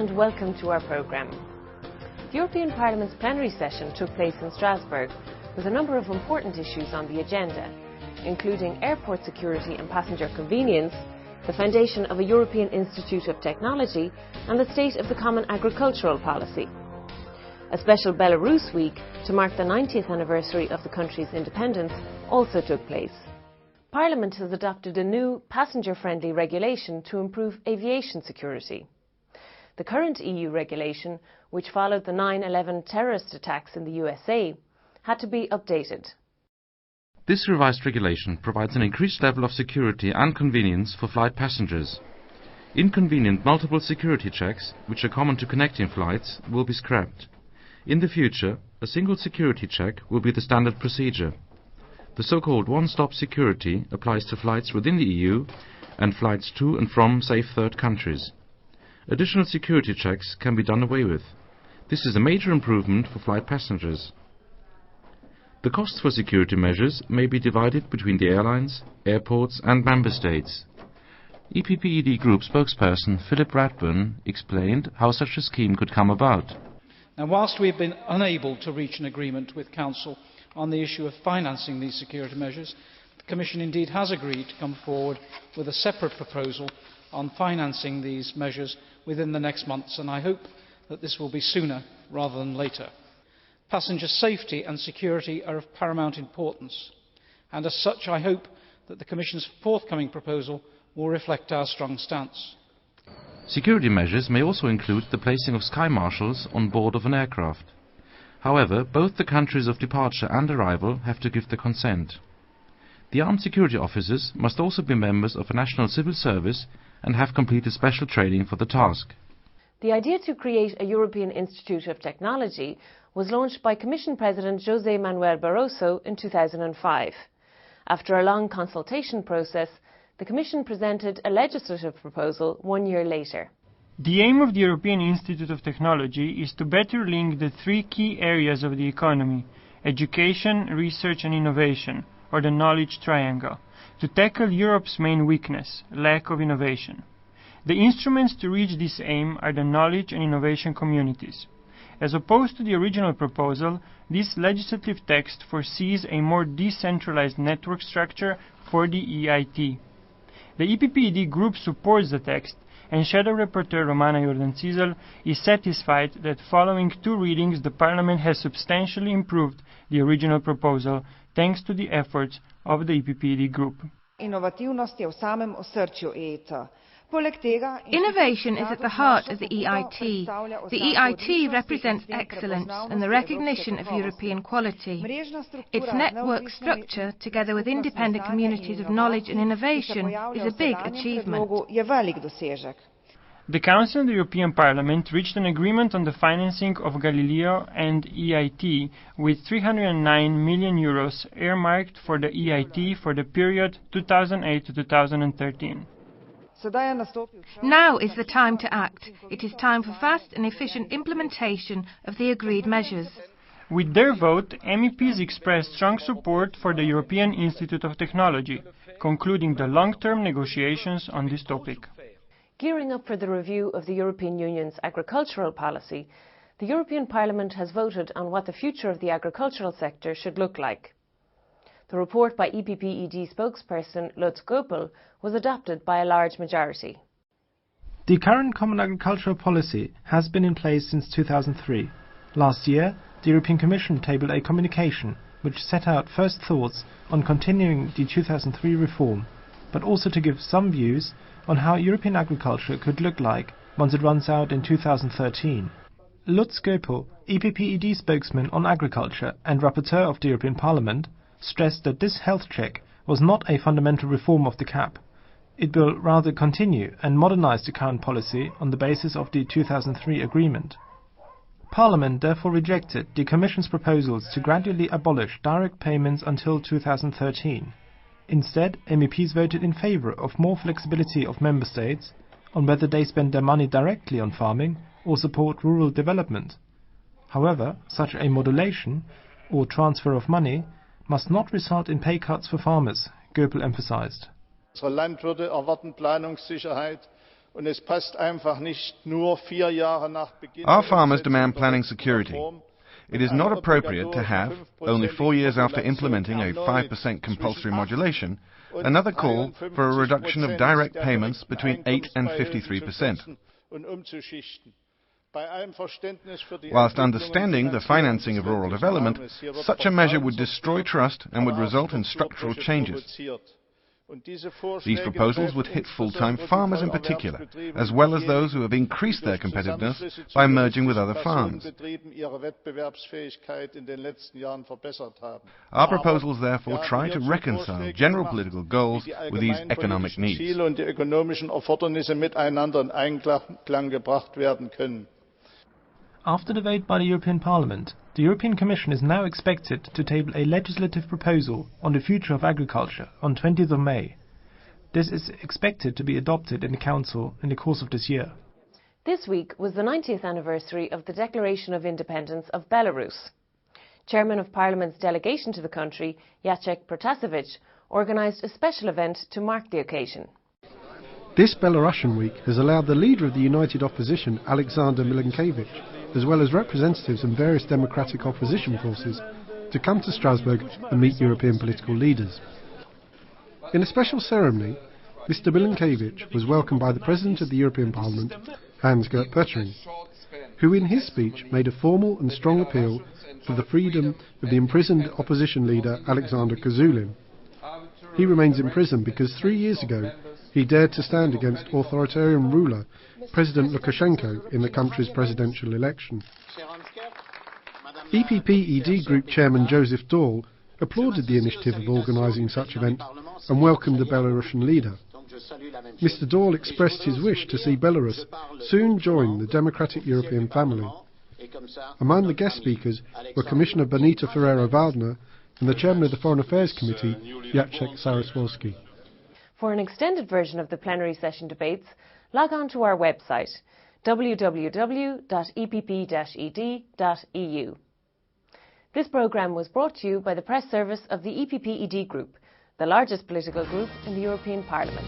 and welcome to our programme. The European Parliament's plenary session took place in Strasbourg with a number of important issues on the agenda, including airport security and passenger convenience, the foundation of a European Institute of Technology and the state of the Common Agricultural Policy. A special Belarus week to mark the 90th anniversary of the country's independence also took place. Parliament has adopted a new passenger-friendly regulation to improve aviation security. The current EU regulation, which followed the 9/11 terrorist attacks in the USA, had to be updated. This revised regulation provides an increased level of security and convenience for flight passengers. Inconvenient multiple security checks, which are common to connecting flights, will be scrapped. In the future, a single security check will be the standard procedure. The so-called one-stop security applies to flights within the EU and flights to and from safe third countries. Additional security checks can be done away with. This is a major improvement for flight passengers. The costs for security measures may be divided between the airlines, airports and member states. EPP-ED Group spokesperson Philip Radburn explained how such a scheme could come about. Now, whilst we have been unable to reach an agreement with Council on the issue of financing these security measures, the Commission indeed has agreed to come forward with a separate proposal on financing these measures within the next months, and I hope that this will be sooner rather than later. Passenger safety and security are of paramount importance, and as such I hope that the Commission's forthcoming proposal will reflect our strong stance. Security measures may also include the placing of sky marshals on board of an aircraft. However, both the countries of departure and arrival have to give the consent. The armed security officers must also be members of a national civil service and have completed special training for the task. The idea to create a European Institute of Technology was launched by Commission President José Manuel Barroso in 2005. After a long consultation process, the Commission presented a legislative proposal 1 year later. The aim of the European Institute of Technology is to better link the three key areas of the economy: education, research and innovation, or the knowledge triangle, to tackle Europe's main weakness, lack of innovation. The instruments to reach this aim are the knowledge and innovation communities. As opposed to the original proposal, this legislative text foresees a more decentralized network structure for the EIT. The EPP-ED Group supports the text, and Shadow Rapporteur Romana Jordan-Cizel is satisfied that following two readings the Parliament has substantially improved the original proposal, thanks to the efforts of the EPP-ED Group. Innovation is at the heart of the EIT. The EIT represents excellence and the recognition of European quality. Its network structure, together with independent communities of knowledge and innovation, is a big achievement. The Council and the European Parliament reached an agreement on the financing of Galileo and EIT with €309 million earmarked for the EIT for the period 2008 to 2013. Now is the time to act. It is time for fast and efficient implementation of the agreed measures. With their vote, MEPs expressed strong support for the European Institute of Technology, concluding the long-term negotiations on this topic. Gearing up for the review of the European Union's agricultural policy, the European Parliament has voted on what the future of the agricultural sector should look like. The report by EPP-ED spokesperson Lutz Göpel was adopted by a large majority. The current Common Agricultural Policy has been in place since 2003. Last year, the European Commission tabled a communication which set out first thoughts on continuing the 2003 reform, but also to give some views on how European agriculture could look like once it runs out in 2013. Lutz Göpel, EPP-ED spokesman on agriculture and rapporteur of the European Parliament, stressed that this health check was not a fundamental reform of the CAP. It will rather continue and modernize the current policy on the basis of the 2003 agreement. Parliament therefore rejected the Commission's proposals to gradually abolish direct payments until 2013. Instead, MEPs voted in favour of more flexibility of Member States on whether they spend their money directly on farming or support rural development. However, such a modulation, or transfer of money, must not result in pay cuts for farmers, Göpel emphasized. Unsere Landwirte erwarten Planungssicherheit Our farmers demand planning security. It is not appropriate to have, only 4 years after implementing a 5% compulsory modulation, another call for a reduction of direct payments between 8 and 53%. Whilst understanding the financing of rural development, such a measure would destroy trust and would result in structural changes. These proposals would hit full-time farmers in particular, as well as those who have increased their competitiveness by merging with other farms. Our proposals therefore try to reconcile general political goals with these economic needs. After the vote by the European Parliament, the European Commission is now expected to table a legislative proposal on the future of agriculture on 20th of May. This is expected to be adopted in the Council in the course of this year. This week was the 90th anniversary of the Declaration of Independence of Belarus. Chairman of Parliament's delegation to the country, Jacek Protasevich, organised a special event to mark the occasion. This Belarusian week has allowed the leader of the United Opposition, Alexander Milinkevich, as well as representatives from various democratic opposition forces, to come to Strasbourg and meet European political leaders. In a special ceremony, Mr. Milinkevich was welcomed by the President of the European Parliament, Hans-Gert Pöttering, who in his speech made a formal and strong appeal for the freedom of the imprisoned opposition leader Alexander Kazulin. He remains in prison because 3 years ago he dared to stand against authoritarian ruler President Lukashenko in the country's presidential election. EPP-ED Group Chairman Joseph Daul applauded the initiative of organising such an event and welcomed the Belarusian leader. Mr. Daul expressed his wish to see Belarus soon join the democratic European family. Among the guest speakers were Commissioner Benita Ferrero-Waldner and the Chairman of the Foreign Affairs Committee, Jacek Saraswalski. For an extended version of the plenary session debates, log on to our website www.epp-ed.eu. This programme was brought to you by the press service of the EPP-ED Group, the largest political group in the European Parliament.